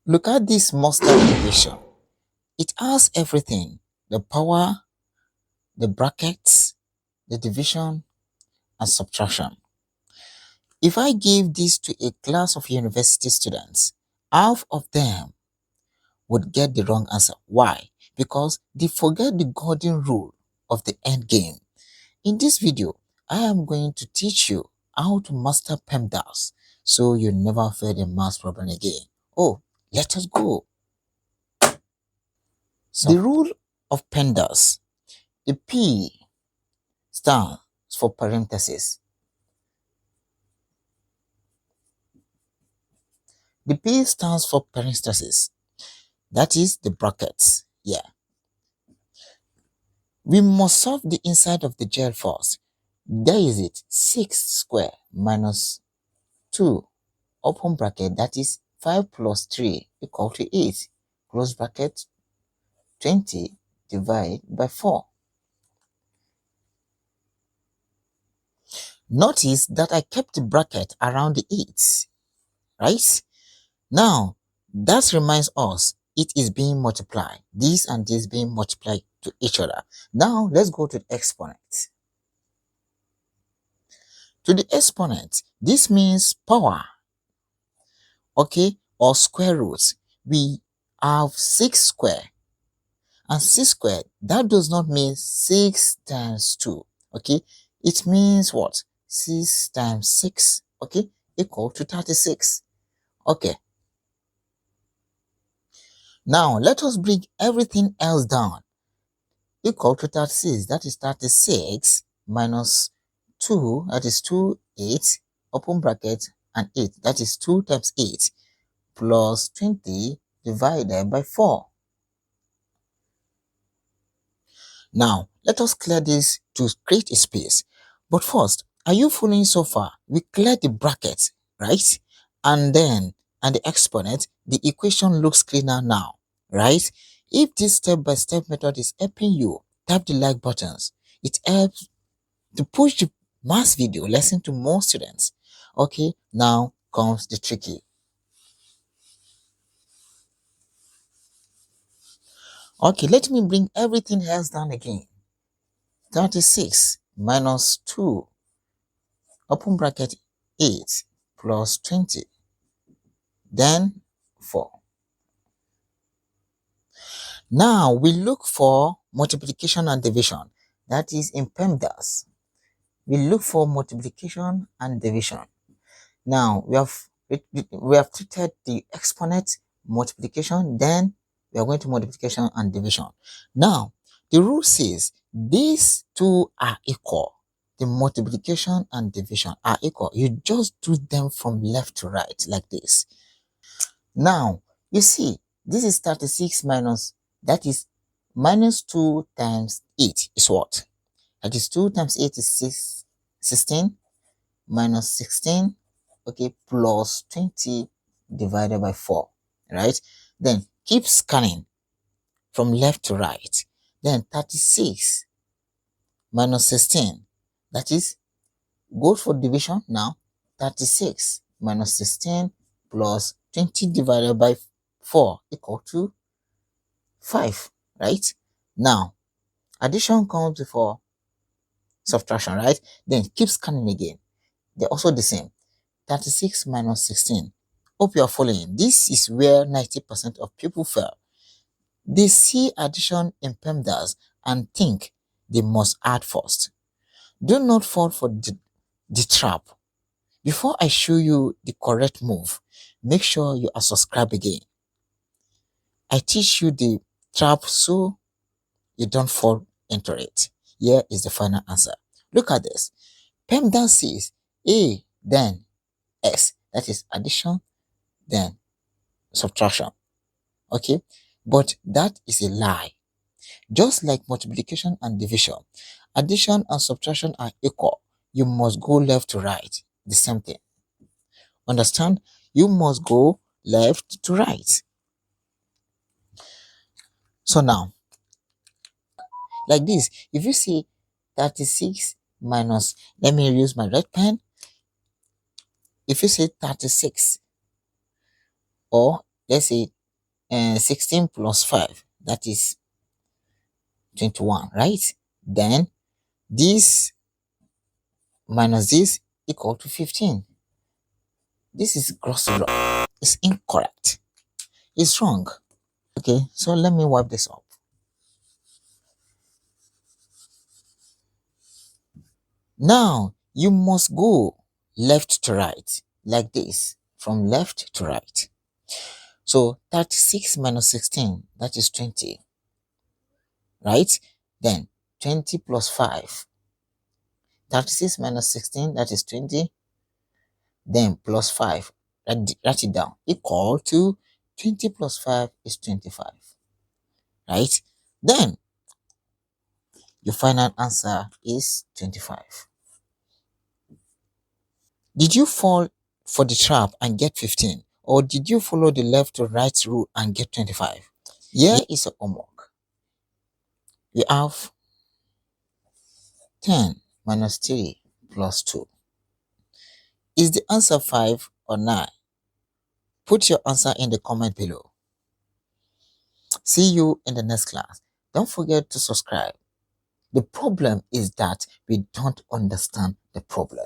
Look at this mustard equation. It has everything: the power, the brackets, the division, and subtraction. If I give this to a class of university students, half of them would get the wrong answer. Why? Because they forget the golden rule of the end game. In this video, I am going to teach you how to master PEMDAS so you never fail a math problem again. Oh, let us go. So, the rule of PEMDAS: the P stands for parentheses. The P stands for parentheses. That is the brackets. Yeah. We must solve the inside of the gel first. There is it. 6 square minus 2 open bracket, that is 5 plus 3 equal to 8. Close bracket. 20 divided by 4. Notice that I kept the bracket around the 8, right? Now, that reminds us it is being multiplied. This and this being multiplied to each other. Now, let's go to the exponent. To the exponent, this means power, okay, or square roots. We have 6 square. And 6 squared, that does not mean 6 times 2, okay? It means what? 6 times 6, okay, equal to 36. Okay. Now, let us bring everything else down. Equal to 36, that is 36 minus 2, that is 2, 8, open bracket, and 8, that is 2 times 8, plus 20 divided by 4. Now, let us clear this to create a space. But first, are you following so far? We clear the bracket, right? And the exponent, the equation looks cleaner now, right? If this step-by-step method is helping you, tap the like buttons. It helps to push the math video lesson to more students. Okay, now comes the tricky. Okay, let me bring everything else down again. 36 minus 2, open bracket, 8 plus 20, then 4. Now we look for multiplication and division. That is in PEMDAS. We look for multiplication and division. Now we have treated the exponent, multiplication, then we are going to multiplication and division. Now the rule says these two are equal. The multiplication and division are equal. You just do them from left to right like this. Now you see, this is 36 minus, that is minus 2 times 8 is what? That is 2 times 8 is 16 minus 16, okay, plus 20 divided by 4, right? Then keep scanning from left to right. Then 36 minus 16, that is, go for division now. 36 minus 16 plus 20 divided by 4 equal to 5, right? Now, addition comes before subtraction, right? Then keep scanning again. They're also the same. 36 minus 16. Hope you are following. This is where 90% of people fail. They see addition in PEMDAS and think they must add first. Do not fall for the trap. Before I show you the correct move, make sure you are subscribed again. I teach you the trap so you don't fall into it. Here is the final answer. Look at this. PEMDAS says A, then S. That is addition, then subtraction. Okay? But that is a lie. Just like multiplication and division, addition and subtraction are equal. You must go left to right. The same thing. Understand? You must go left to right. So now, like this, if you see 36 minus, let me use my red pen. If you say 36, or let's say 16 plus 5, that is 21, right? Then this minus this equal to 15. This is grossly wrong. It's incorrect. It's wrong. Okay, so let me wipe this up. Now you must go left to right like this, from left to right. So 36 minus 16, that is 20, right? Then 20 plus 5, 36 minus 16, that is 20, then plus 5, write it down, equal to 20 plus 5 is 25, right? Then your final answer is 25. Did you fall for the trap and get 15, or did you follow the left to right rule and get 25? Here is a homework. We have 10 minus 3 plus 2. Is the answer 5 or 9? Put your answer in the comment below. See you in the next class. Don't forget to subscribe. The problem is that we don't understand the problem.